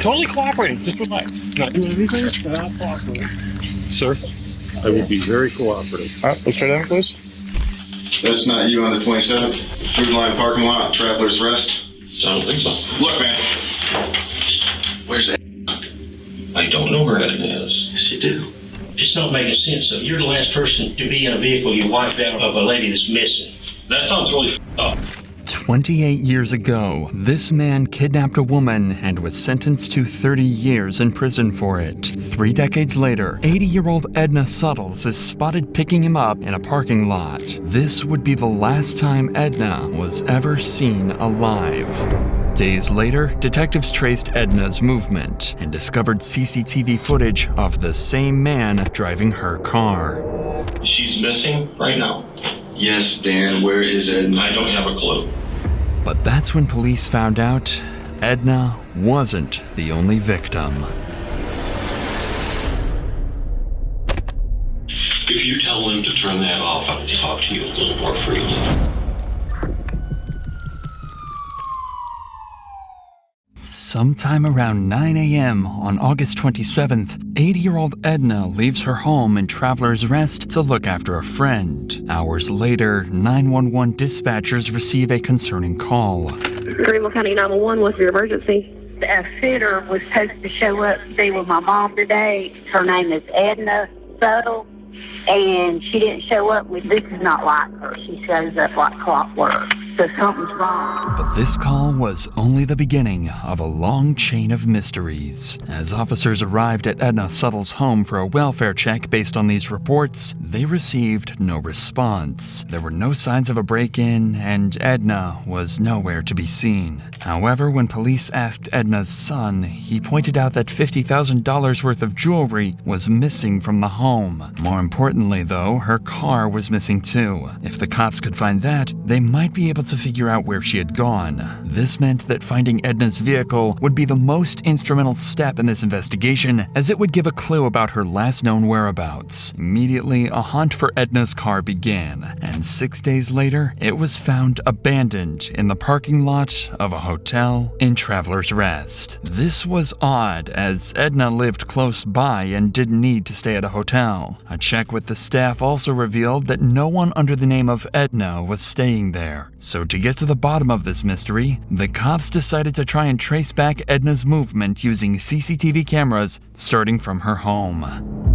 Totally cooperating. Just relax. Not doing anything, and I'll cooperate. Sir, I will be very cooperative. All right, let's try that, please. That's not you on the 27th. Food line parking lot, Traveler's Rest. I don't think so. Look, man. Where's that? I don't know where Edna is. Yes, you do. It's not making sense. So you're the last person to be in a vehicle you wiped out of a lady that's missing. That sounds really up. 28 years ago, this man kidnapped a woman and was sentenced to 30 years in prison for it. 3 decades later, 80-year-old Edna Suttles is spotted picking him up in a parking lot. This would be the last time Edna was ever seen alive. Days later, detectives traced Edna's movement and discovered CCTV footage of the same man driving her car. She's missing right now. Yes, Darren, where is Edna? I don't have a clue. But that's when police found out Edna wasn't the only victim. If you tell them to turn that off, I can talk to you a little more freely. Sometime around 9 a.m. on August 27th, 80-year-old Edna leaves her home in Traveler's Rest to look after a friend. Hours later, 911 dispatchers receive a concerning call. Greenville County 911, what's your emergency? A sitter was supposed to show up to be with my mom today. Her name is Edna Suttles, and she didn't show up. This is not like her. She shows up like clockwork. So something's wrong. But this call was only the beginning of a long chain of mysteries. As officers arrived at Edna Suttles' home for a welfare check based on these reports, they received no response. There were no signs of a break-in, and Edna was nowhere to be seen. However, when police asked Edna's son, he pointed out that $50,000 worth of jewelry was missing from the home. More importantly, though, her car was missing too. If the cops could find that, they might be able to figure out where she had gone. This meant that finding Edna's vehicle would be the most instrumental step in this investigation, as it would give a clue about her last known whereabouts. Immediately, a hunt for Edna's car began, and 6 days later, it was found abandoned in the parking lot of a hotel in Traveler's Rest. This was odd, as Edna lived close by and didn't need to stay at a hotel. A check with the staff also revealed that no one under the name of Edna was staying there. So to get to the bottom of this mystery, the cops decided to try and trace back Edna's movement using CCTV cameras starting from her home.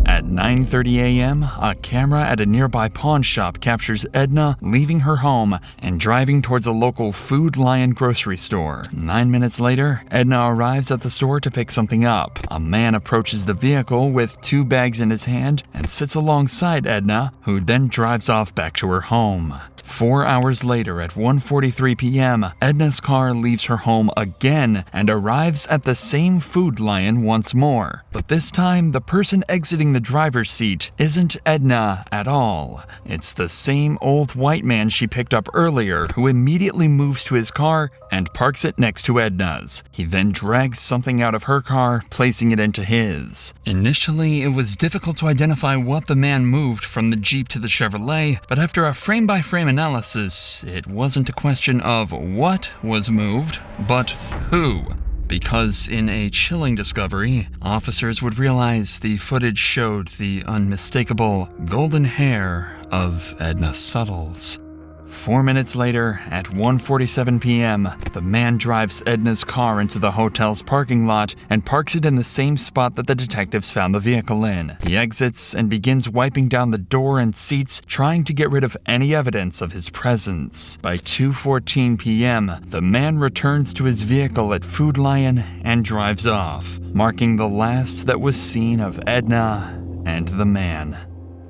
At 9:30 a.m., a camera at a nearby pawn shop captures Edna leaving her home and driving towards a local Food Lion grocery store. 9 minutes later, Edna arrives at the store to pick something up. A man approaches the vehicle with 2 bags in his hand and sits alongside Edna, who then drives off back to her home. 4 hours later at 1:43 p.m., Edna's car leaves her home again and arrives at the same Food Lion once more. But this time, the person exiting the driver's seat isn't Edna at all. It's the same old white man she picked up earlier, who immediately moves to his car and parks it next to Edna's. He then drags something out of her car, placing it into his. Initially, it was difficult to identify what the man moved from the Jeep to the Chevrolet, but after a frame-by-frame analysis, it wasn't a question of what was moved, but who. Because in a chilling discovery, officers would realize the footage showed the unmistakable golden hair of Edna Suttles. 4 minutes later, at 1:47 p.m., the man drives Edna's car into the hotel's parking lot and parks it in the same spot that the detectives found the vehicle in. He exits and begins wiping down the door and seats, trying to get rid of any evidence of his presence. By 2:14 p.m., the man returns to his vehicle at Food Lion and drives off, marking the last that was seen of Edna and the man.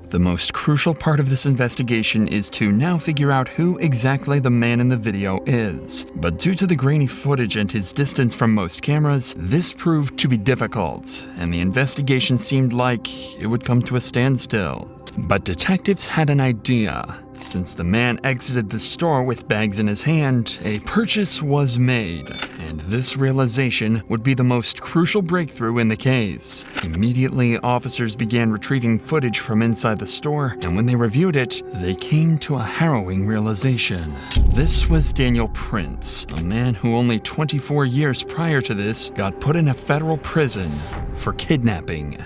The most crucial part of this investigation is to now figure out who exactly the man in the video is. But due to the grainy footage and his distance from most cameras, this proved to be difficult, and the investigation seemed like it would come to a standstill. But detectives had an idea. Since the man exited the store with bags in his hand, a purchase was made, and this realization would be the most crucial breakthrough in the case. Immediately, officers began retrieving footage from inside the store, and when they reviewed it, they came to a harrowing realization. This was Daniel Prince, a man who only 24 years prior to this got put in a federal prison for kidnapping.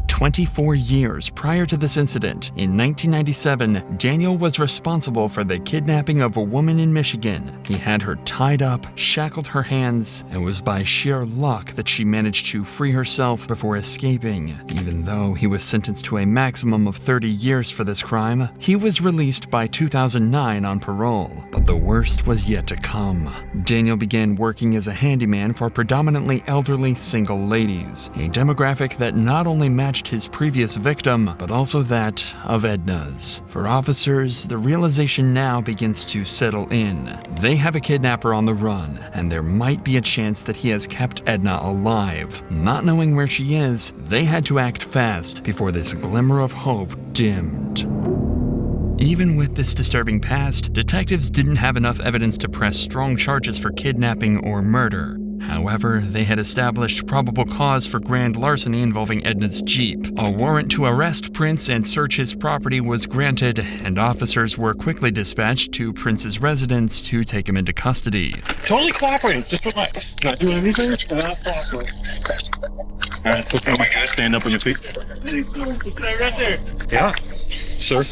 24 years prior to this incident, in 1997, Daniel was responsible for the kidnapping of a woman in Michigan. He had her tied up, shackled her hands, and it was by sheer luck that she managed to free herself before escaping. Even though he was sentenced to a maximum of 30 years for this crime, he was released by 2009 on parole. But the worst was yet to come. Daniel began working as a handyman for predominantly elderly single ladies, a demographic that not only matched his previous victim, but also that of Edna's. For officers, the realization now begins to settle in. They have a kidnapper on the run, and there might be a chance that he has kept Edna alive. Not knowing where she is, they had to act fast before this glimmer of hope dimmed. Even with this disturbing past, detectives didn't have enough evidence to press strong charges for kidnapping or murder. However, they had established probable cause for grand larceny involving Edna's Jeep. A warrant to arrest Prince and search his property was granted, and officers were quickly dispatched to Prince's residence to take him into custody. Totally cooperating. Just relax. Not doing anything. Not cooperating. All right, okay. Stand up on your feet. Stay right there. Yeah. Sir,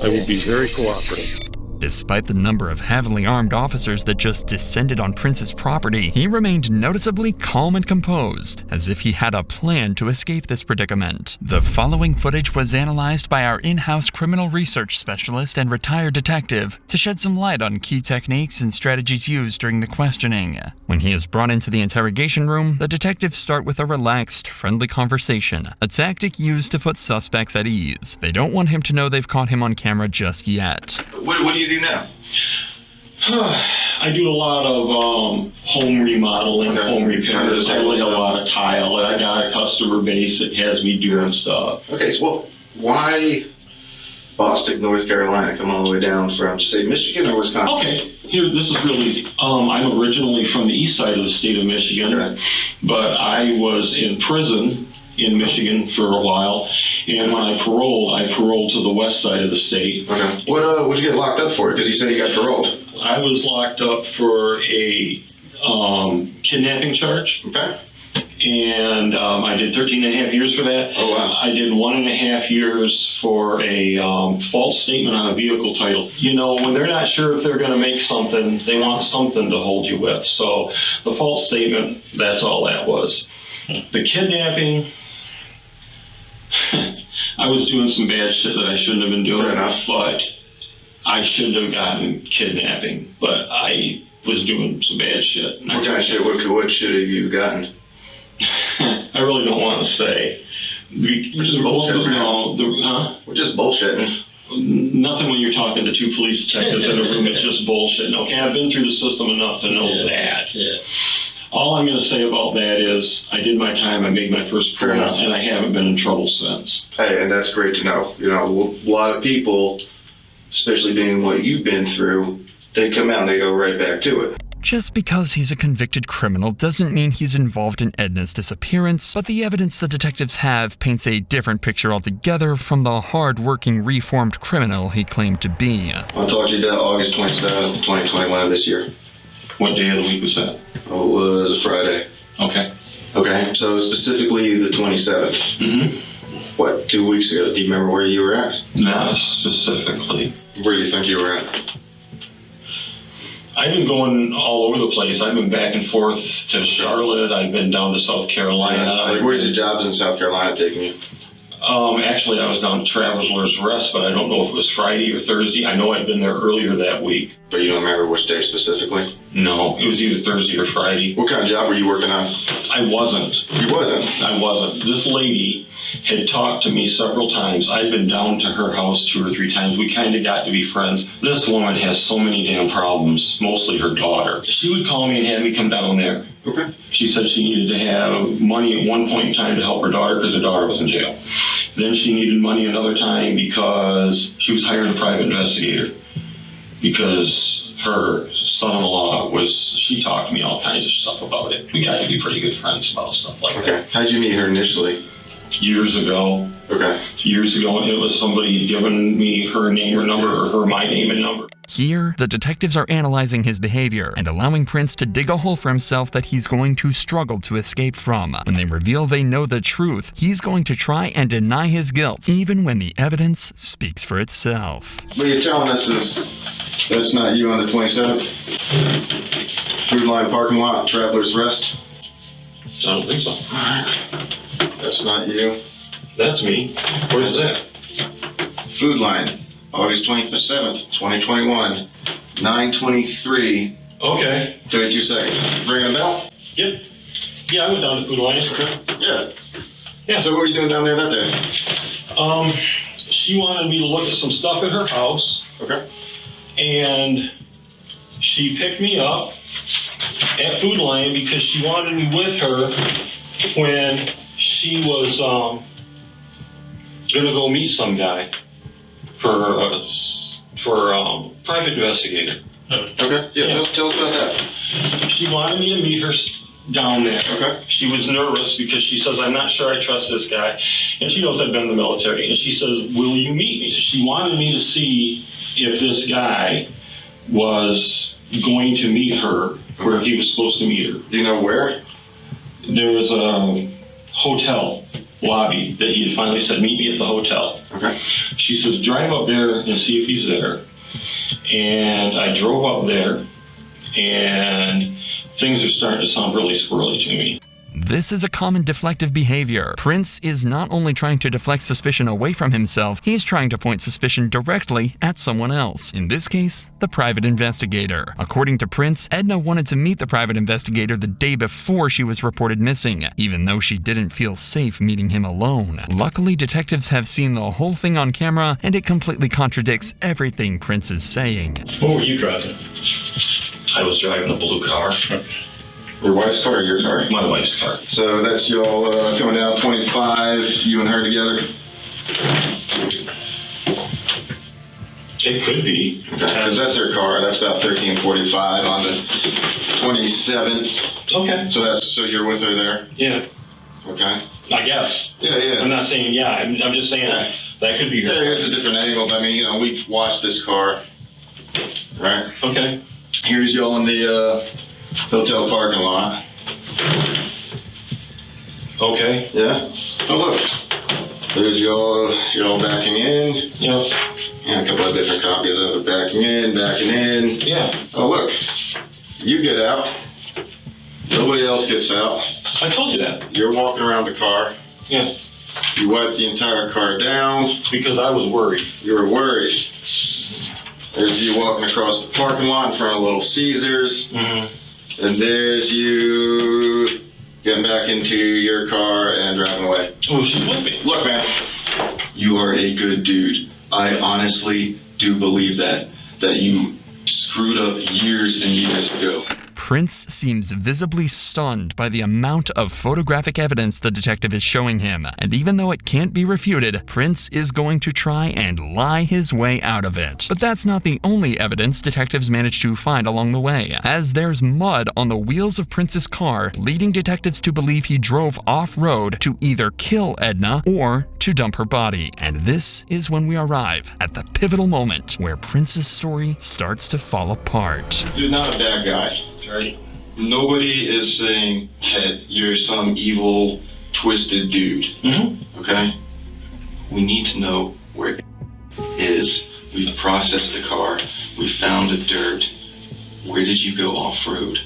I will be very cooperative. Despite the number of heavily armed officers that just descended on Prince's property, he remained noticeably calm and composed, as if he had a plan to escape this predicament. The following footage was analyzed by our in-house criminal research specialist and retired detective to shed some light on key techniques and strategies used during the questioning. When he is brought into the interrogation room, the detectives start with a relaxed, friendly conversation, a tactic used to put suspects at ease. They don't want him to know they've caught him on camera just yet. What do you do now? I do a lot of home remodeling, home repairs. I lay a lot of tile. I got a customer base that has me doing stuff. Okay, so why Boston, North Carolina, come all the way down from, say, Michigan or Wisconsin? Okay, here, this is really easy. I'm originally from the east side of the state of Michigan, but I was in prison in Michigan for a while, and when I paroled to the west side of the state. Okay. What'd you get locked up for? Because you said you got paroled. I was locked up for a kidnapping charge. Okay. And I did 13 and a half years for that. Oh, wow. I did 1.5 years for a false statement on a vehicle title. You know, when they're not sure if they're going to make something, they want something to hold you with. So the false statement, that's all that was. The kidnapping, I was doing some bad shit that I shouldn't have been doing, but I shouldn't have gotten kidnapping, but I was doing some bad shit. What kind of shit? What shit have you gotten? I really don't want to say. We're just bullshitting. We're just bullshitting. Nothing when you're talking to two police detectives in a room. It's just bullshit. Okay, I've been through the system enough to know that. Yeah. All I'm going to say about that is I did my time, I made my first parole, and I haven't been in trouble since. Hey, and that's great to know. You know, a lot of people, especially being what you've been through, they come out and they go right back to it. Just because he's a convicted criminal doesn't mean he's involved in Edna's disappearance, but the evidence the detectives have paints a different picture altogether from the hard-working, reformed criminal he claimed to be. I'll talk to you about August 27th, 2021 of this year. What day of the week was that? Oh, it was a Friday. Okay. Okay, so specifically the 27th. Mm-hmm. What, 2 weeks ago? Do you remember where you were at? Not specifically. Where do you think you were at? I've been going all over the place. I've been back and forth to Charlotte. I've been down to South Carolina. Like, where's your jobs in South Carolina taking you? Actually, I was down to Traveler's Rest, but I don't know if it was Friday or Thursday. I know I'd been there earlier that week. But you don't remember which day specifically? No, it was either Thursday or Friday. What kind of job were you working on? I wasn't. You wasn't? I wasn't. This lady had talked to me several times. I'd been down to her house 2 or 3 times. We kind of got to be friends. This woman has so many damn problems, mostly her daughter. She would call me and have me come down there. Okay. She said she needed to have money at one point in time to help her daughter because her daughter was in jail. Then she needed money another time because she was hiring a private investigator. Because her son-in-law she talked to me all kinds of stuff about it. We got to be pretty good friends about stuff like that. How'd you meet her initially? Years ago. Okay. Years ago, it was somebody giving me her name or number, or her my name and number. Here, the detectives are analyzing his behavior and allowing Prince to dig a hole for himself that he's going to struggle to escape from. When they reveal they know the truth, he's going to try and deny his guilt, even when the evidence speaks for itself. What you're telling us is that's not you on the 27th? Food line parking lot, Traveler's Rest? I don't think so. Alright. That's not you. That's me. Where's that? Food line, August 27th, 2021, 9:23. Okay. 22 seconds. Ringing a bell? Yep. Yeah, I went down to Food Alliance. Yeah. Yeah. So what were you doing down there that day? She wanted me to look at some stuff at her house. Okay. And she picked me up at Food Lion because she wanted me with her when she was gonna go meet some guy for private investigator. Okay. Yeah. Tell us about that. She wanted me to meet her down there. Okay. She was nervous because she says, I'm not sure I trust this guy. And she knows I've been in the military. And she says, will you meet me? She wanted me to see if this guy was going to meet her where he was supposed to meet her. Do you know where? There was a hotel lobby that he had finally said, meet me at the hotel. Okay. She says, drive up there and see if he's there. And I drove up there, and things are starting to sound really squirrely to me. This is a common deflective behavior. Prince is not only trying to deflect suspicion away from himself, he's trying to point suspicion directly at someone else. In this case, the private investigator. According to Prince, Edna wanted to meet the private investigator the day before she was reported missing, even though she didn't feel safe meeting him alone. Luckily, detectives have seen the whole thing on camera, and it completely contradicts everything Prince is saying. What were you driving? I was driving a blue car. Your wife's car or your car? My wife's car. So that's y'all coming down 25, you and her together? It could be. Okay, because that's her car. That's about 13:45 on the 27th. Okay. So you're with her there? Yeah. Okay. I guess. Yeah. I'm not saying yeah. I'm just saying that could be her. Yeah, here's a different angle. I mean, we've watched this car, right? Okay. Here's y'all in the hotel parking lot. Okay. Yeah? Oh, look. There's y'all backing in. Yep. And a couple of different copies of it. Backing in. Yeah. Oh, look. You get out. Nobody else gets out. I told you that. You're walking around the car. Yeah. You wipe the entire car down. Because I was worried. You were worried. There's you walking across the parking lot in front of Little Caesars. Mm-hmm. And there's you getting back into your car and driving away. Oh, she's with me. Look, man, you are a good dude. I honestly do believe that you screwed up years and years ago. Prince seems visibly stunned by the amount of photographic evidence the detective is showing him, and even though it can't be refuted, Prince is going to try and lie his way out of it. But that's not the only evidence detectives manage to find along the way, as there's mud on the wheels of Prince's car, leading detectives to believe he drove off-road to either kill Edna or to dump her body. And this is when we arrive at the pivotal moment where Prince's story starts to fall apart. You're not a bad guy. Right. Nobody is saying that you're some evil, twisted dude. Mm-hmm. Okay? We need to know where it is. We've processed the car. We found the dirt. Where did you go off-road?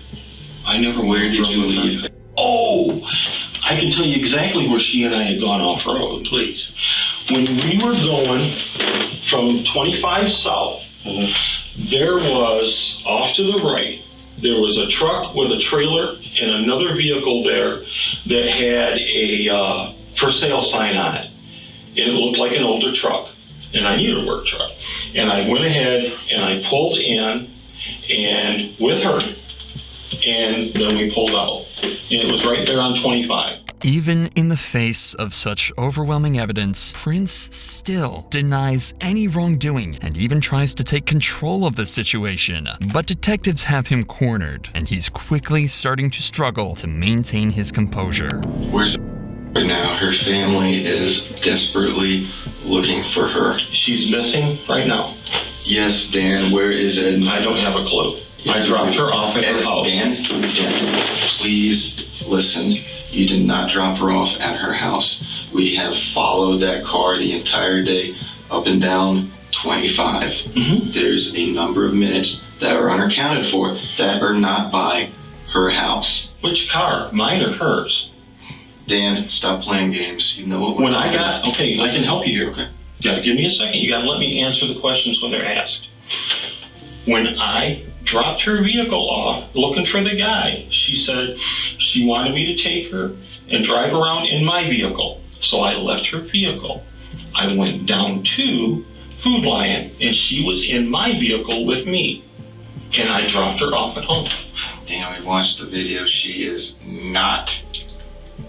Where did you leave? Oh, I can tell you exactly where she and I had gone off-road, please. When we were going from 25 south, there was, off to the right, There was a truck with a trailer and another vehicle there that had a for sale sign on it. And it looked like an older truck, and I needed a work truck. And I went ahead and I pulled in and with her, and then we pulled out. And it was right there on 25. Even in the face of such overwhelming evidence, Prince still denies any wrongdoing and even tries to take control of the situation. But detectives have him cornered, and he's quickly starting to struggle to maintain his composure. Where's right now? Her family is desperately looking for her. She's missing right now. Yes, Dan, where is Edna? I don't have a clue. I dropped her off at her house. Dan, please listen. You did not drop her off at her house. We have followed that car the entire day up and down 25. There's a number of minutes that are unaccounted for that are not by her house. Which car? Mine or hers? Dan, stop playing games. You know what we're When I talking got, about. okay, I can help you here. Okay. You gotta give me a second. You gotta let me answer the questions when they're asked. When I dropped her vehicle off looking for the guy, she said she wanted me to take her and drive around in my vehicle. So I left her vehicle. I went down to Food Lion and she was in my vehicle with me. And I dropped her off at home. Dan, we watched the video. She is not.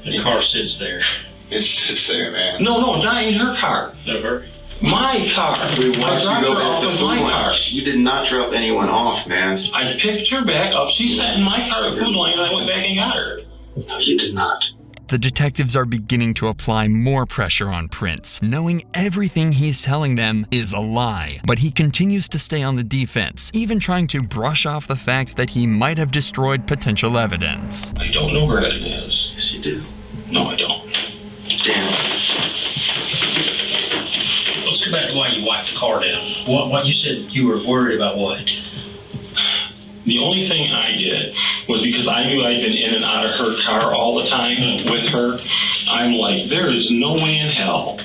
The car sits there. It sits there, man. No, not in her car. Never. My car. We watched I you dropped go her back off to with Food my Lion. car. You did not drop anyone off, man. I picked her back up. She sat in my car at Food Lion and I went back and got her. No, you did not. The detectives are beginning to apply more pressure on Prince, knowing everything he's telling them is a lie. But he continues to stay on the defense, even trying to brush off the fact that he might have destroyed potential evidence. I don't know where it is. Yes, you do. No, I don't. Dan. Let's go back to why you wiped the car down. What you said you were worried about what? The only thing I did was because I knew I'd been in and out of her car all the time with her. I'm like, there is no way in hell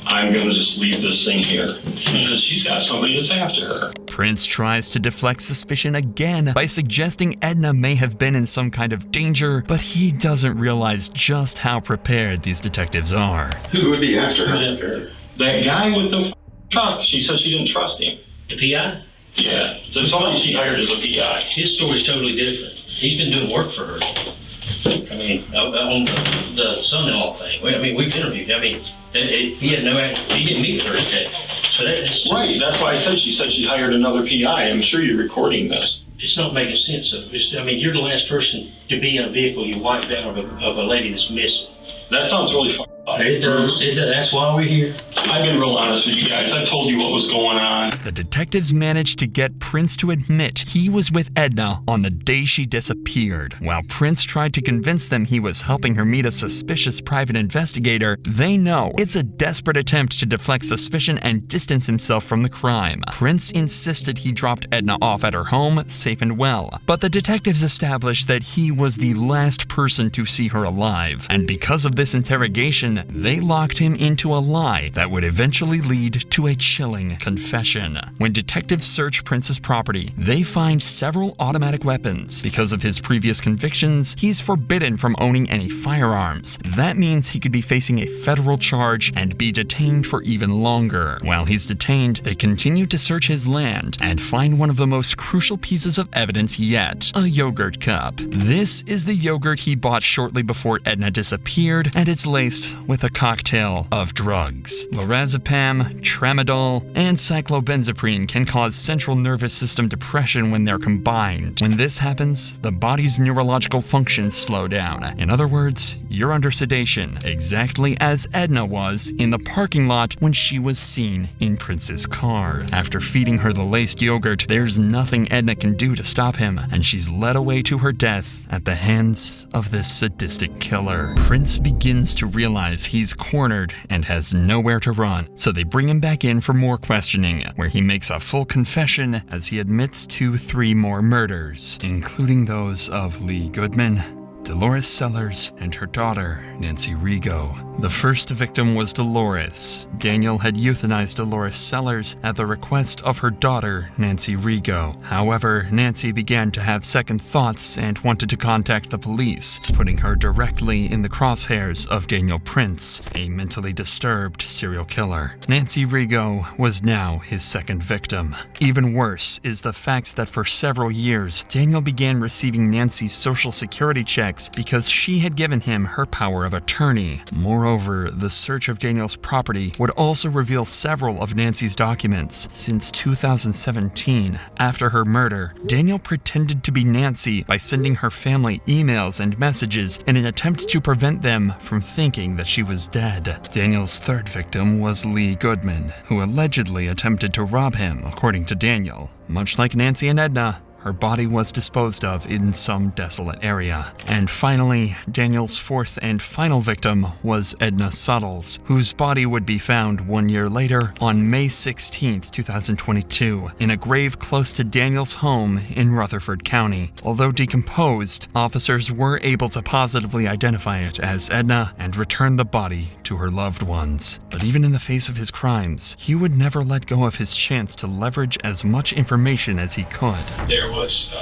I'm going to just leave this thing here because she's got somebody that's after her. Prince tries to deflect suspicion again by suggesting Edna may have been in some kind of danger, but he doesn't realize just how prepared these detectives are. Who would be after her? Who's after her? That guy with the truck, she said she didn't trust him. The PI? Yeah, so somebody she hired as a PI. His story's totally different. He's been doing work for her. I mean, on the son-in-law thing. I mean, we've interviewed. I mean, he didn't meet with her today. So that's Right, that's why I said she hired another PI. I'm sure you're recording this. It's not making sense. I mean, you're the last person to be in a vehicle you wiped out of a lady that's missing. That sounds really fucked up. It does. That's why we're here. I've been real honest with you guys. I told you what was going on. The detectives managed to get Prince to admit he was with Edna on the day she disappeared. While Prince tried to convince them he was helping her meet a suspicious private investigator, they know it's a desperate attempt to deflect suspicion and distance himself from the crime. Prince insisted he dropped Edna off at her home, safe and well, but the detectives established that he was the last person to see her alive, and because of this interrogation, they locked him into a lie that would eventually lead to a chilling confession. When detectives search Prince's property, they find several automatic weapons. Because of his previous convictions, he's forbidden from owning any firearms. That means he could be facing a federal charge and be detained for even longer. While he's detained, they continue to search his land and find one of the most crucial pieces of evidence yet, a yogurt cup. This is the yogurt he bought shortly before Edna disappeared, and it's laced with a cocktail of drugs. Lorazepam, tramadol, and cyclobenzaprine can cause central nervous system depression when they're combined. When this happens, the body's neurological functions slow down. In other words, you're under sedation, exactly as Edna was in the parking lot when she was seen in Prince's car. After feeding her the laced yogurt, there's nothing Edna can do to stop him, and she's led away to her death at the hands of this sadistic killer. Prince begins to realize he's cornered and has nowhere to run, so they bring him back in for more questioning, where he makes a full confession as he admits to 3 more murders, including those of Lee Goodman, Dolores Sellers and her daughter, Nancy Rigo. The first victim was Dolores. Daniel had euthanized Dolores Sellers at the request of her daughter, Nancy Rigo. However, Nancy began to have second thoughts and wanted to contact the police, putting her directly in the crosshairs of Daniel Prince, a mentally disturbed serial killer. Nancy Rigo was now his second victim. Even worse is the fact that for several years, Daniel began receiving Nancy's social security checks because she had given him her power of attorney. Moreover, the search of Daniel's property would also reveal several of Nancy's documents. Since 2017, after her murder, Daniel pretended to be Nancy by sending her family emails and messages in an attempt to prevent them from thinking that she was dead. Daniel's third victim was Lee Goodman, who allegedly attempted to rob him, according to Daniel. Much like Nancy and Edna, her body was disposed of in some desolate area. And finally, Daniel's fourth and final victim was Edna Suttles, whose body would be found 1 year later on May 16, 2022, in a grave close to Daniel's home in Rutherford County. Although decomposed, officers were able to positively identify it as Edna and return the body to her loved ones. But even in the face of his crimes, he would never let go of his chance to leverage as much information as he could. There was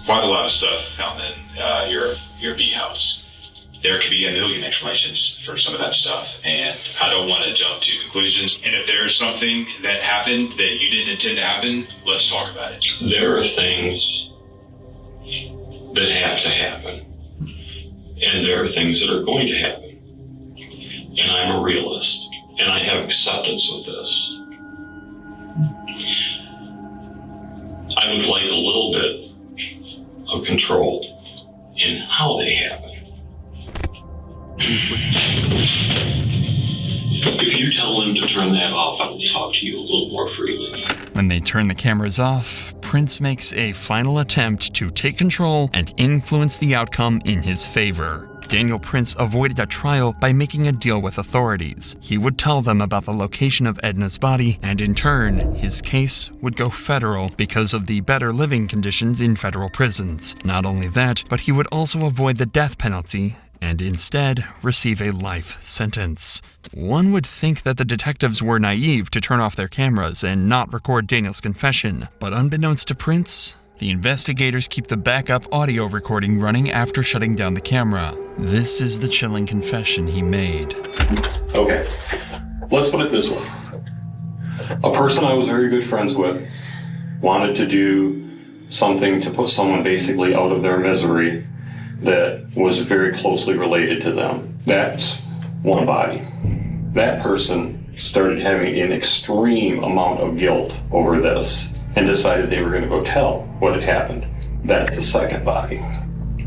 quite a lot of stuff found in your B house. There could be a million explanations for some of that stuff, and I don't want to jump to conclusions. And if there's something that happened that you didn't intend to happen, let's talk about it. There are things that have to happen, and there are things that are going to happen. And I'm a realist, and I have acceptance with this. I would like a little bit of control in how they happen. If you tell them to turn that off, I will talk to you a little more freely. When they turn the cameras off, Prince makes a final attempt to take control and influence the outcome in his favor. Daniel Prince avoided a trial by making a deal with authorities. He would tell them about the location of Edna's body, and in turn, his case would go federal because of the better living conditions in federal prisons. Not only that, but he would also avoid the death penalty and instead receive a life sentence. One would think that the detectives were naive to turn off their cameras and not record Daniel's confession, but unbeknownst to Prince, the investigators keep the backup audio recording running after shutting down the camera. This is the chilling confession he made. Okay, let's put it this way. A person I was very good friends with wanted to do something to put someone basically out of their misery that was very closely related to them. That's one body. That person started having an extreme amount of guilt over this and decided they were going to go tell what had happened. That's the second body.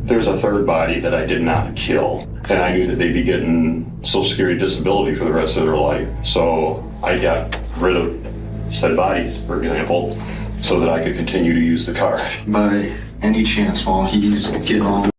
There's a third body that I did not kill, and I knew that they'd be getting Social Security disability for the rest of their life. So I got rid of said bodies, for example, so that I could continue to use the card. By any chance, while he's getting on